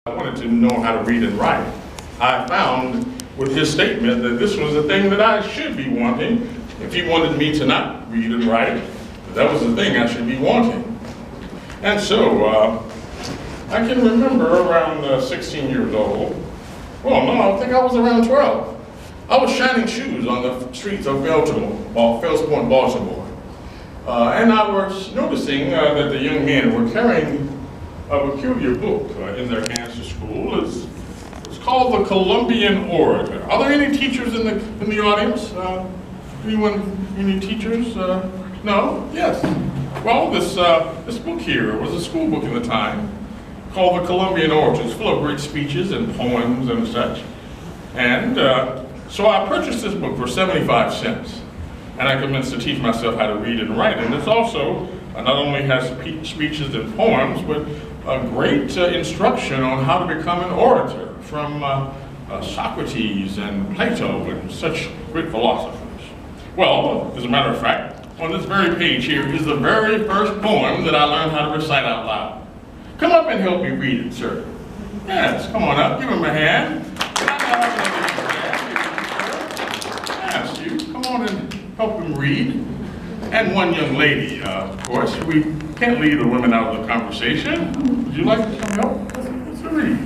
I wanted to know how to read and write. I found with his statement that this was the thing that I should be wanting. If he wanted me to not read and write, that was the thing I should be wanting. And so I can remember around 16 years old. Well, no, I think I was around 12. I was shining shoes on the streets of Fellsport, Baltimore. And I was noticing that the young men were carrying a peculiar book in their hands to school. It's called the Columbian Orator. Are there any teachers in the audience? Any teachers? No? Yes. Well, this book here was a school book in the time called the Columbian Orator. It's full of great speeches and poems and such. And so I purchased this book for 75 cents. And I commenced to teach myself how to read and write. And it's also not only has speeches and poems, but a great instruction on how to become an orator from Socrates and Plato and such great philosophers. Well, as a matter of fact, on this very page here is the very first poem that I learned how to recite out loud. Come up and help me read it, sir. Yes, come on up, give him a hand. Yes, you come on and help him read. And one young lady, of course, we can't leave the women out of the conversation. Would you like to come help? Let's read.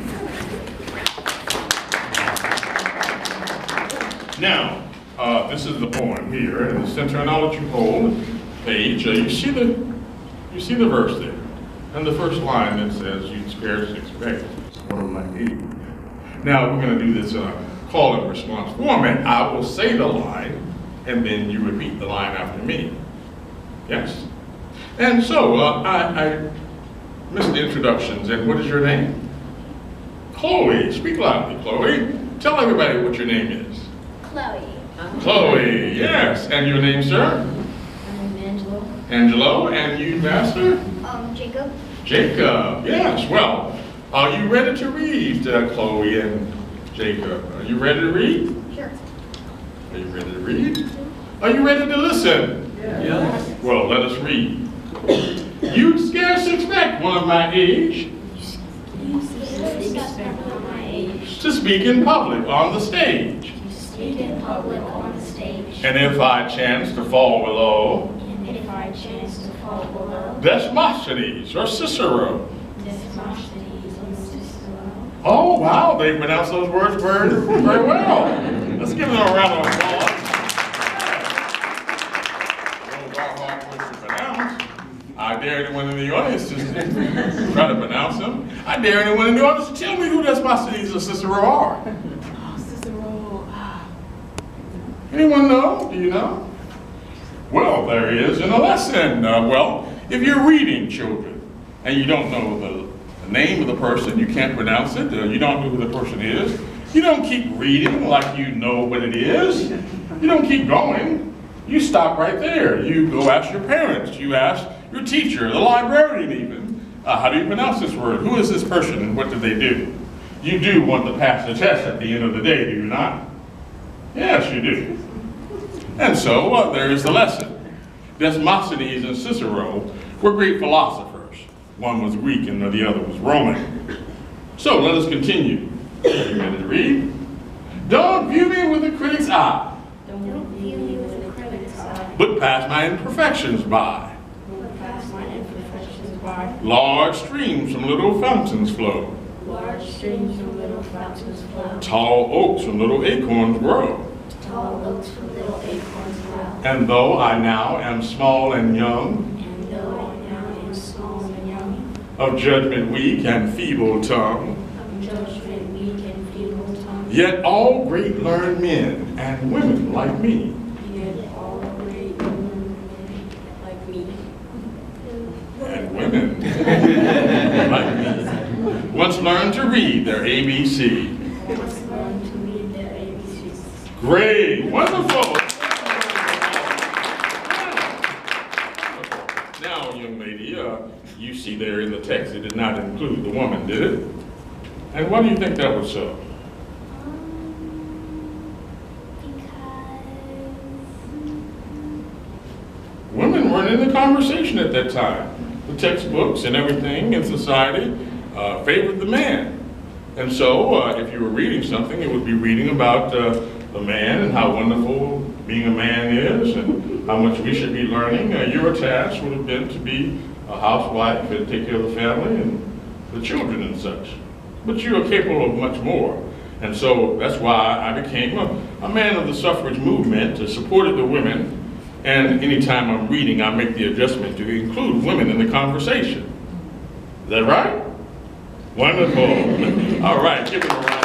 Now, this is the poem here in the center, and I'll let you hold the page. You see the verse there, and the first line that says, "You'd scarce expect one of my age." Now we're going to do this call and response format. I will say the line, and then you repeat the line after me. Yes? And so, I missed the introductions, and what is your name? Chloe. Speak loudly, Chloe. Tell everybody what your name is. Chloe. Chloe, yes. And your name, sir? I'm Angelo. Angelo. And you, Master? Jacob. Jacob, yes. Well, are you ready to read, Chloe and Jacob? Are you ready to read? Sure. Are you ready to read? Are you ready to listen? Yes. Well, let us read. You'd scarce expect one of my age to speak in public on the stage. And if I chance to fall below, Demosthenes or Cicero. Oh, wow, they pronounce those words very, very well. Let's give them a round of applause. Those are hard words to pronounce. I dare anyone in the audience to try to pronounce them. I dare anyone in the audience to tell me who Demosthenes or Cicero are. Cicero. Anyone know? Do you know? Well, there is in a lesson. Well, if you're reading, children, and you don't know the name of the person, you can't pronounce it, you don't know who the person is, you don't keep reading like you know what it is. You don't keep going. You stop right there. You go ask your parents. You ask your teacher, the librarian even. How do you pronounce this word? Who is this person and what did they do? You do want to pass the test at the end of the day, do you not? Yes, you do. And so there is the lesson. Demosthenes and Cicero were great philosophers. One was Greek and the other was Roman. So let us continue. Are you ready to read? Don't view me with a critic's eye. Don't view me with a critic's eye. But pass my imperfections by. But pass my imperfections by. Large streams from little fountains flow. Large streams from little fountains flow. Tall oaks from little acorns grow. Tall oaks from little acorns grow. And though I now am small and young, And though I now am small and young, of judgment weak and feeble tongue, of judgment weak and feeble tongue, yet all great learned men and women like me, yet all great men like me, and women like me, once learned to read their ABC. once learned to read their ABCs. Great, wonderful. Now, young lady, you see there in the text, it did not include the woman, did it? And why do you think that was so? Women weren't in the conversation at that time. The textbooks and everything in society favored the man. And so if you were reading something, it would be reading about the man and how wonderful being a man is and how much we should be learning. Your task would have been to be a housewife and take care of the family and the children and such. But you are capable of much more. And so that's why I became a man of the suffrage movement, supported the women, and anytime I'm reading, I make the adjustment to include women in the conversation. Is that right? Wonderful. All right, give it a round.